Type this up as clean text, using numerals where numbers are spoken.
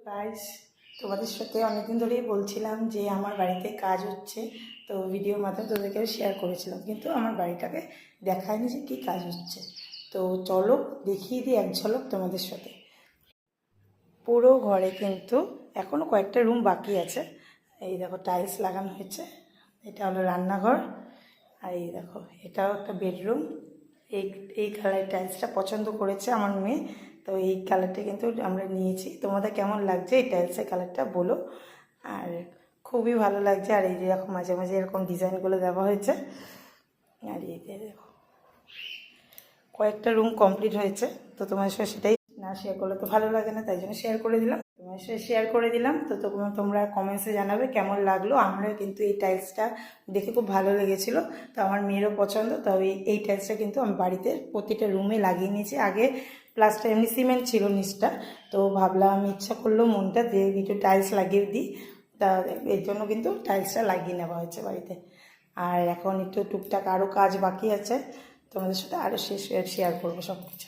Guys, তোমাদের সাথে অনেকদিন ধরেই বলছিলাম যে আমার বাড়িতে কাজ হচ্ছে, তো ভিডিওর মাধ্যমে তোদেরকে শেয়ার করেছিলাম, কিন্তু আমার বাড়িটাকে দেখায়নি যে কী কাজ হচ্ছে। তো চলো দেখিয়ে দিই এক ঝলক তোমাদের সাথে। পুরো ঘরে কিন্তু এখনও কয়েকটা রুম বাকি আছে। এই দেখো টাইলস লাগানো হয়েছে, এটা হলো রান্নাঘর, আর এই দেখো এটাও একটা বেডরুম। এই এই কালারের টাইলসটা পছন্দ করেছে আমার মেয়ে, তো এই কালারটা কিন্তু আমরা নিয়েছি। তোমাদের কেমন লাগছে এই টাইলসের কালারটা বলো। আর খুবই ভালো লাগছে। আর এই যে এরকম মাঝে মাঝে এরকম ডিজাইনগুলো দেওয়া হয়েছে। আর এই যে দেখো কয়েকটা রুম কমপ্লিট হয়েছে, তো তোমার সাথে সেটাই না শেয়ার করলে তো ভালো লাগে না, তাই জন্য শেয়ার করে দিলাম। তোমার সাথে শেয়ার করে দিলাম, তো তোমরা কমেন্টসে জানাবে কেমন লাগলো। আমরা কিন্তু এই টাইলসটা দেখে খুব ভালো লেগেছিলো, তো আমার মেয়েরও পছন্দ। তো এই টাইলসটা কিন্তু আমি বাড়িতে প্রতিটা রুমে লাগিয়ে নিয়েছি। আগে প্লাস্টার এমনি সিমেন্ট ছিল নিচটা, তো ভাবলাম ইচ্ছা করলো মনটা দিয়ে একটু টাইলস লাগিয়ে দিই, তা এর জন্য কিন্তু টাইলসটা লাগিয়ে নেওয়া হয়েছে বাড়িতে। আর এখন একটু টুকটাক আরও কাজ বাকি আছে, তোমাদের সাথে আরও শেয়ার করবো সব কিছু।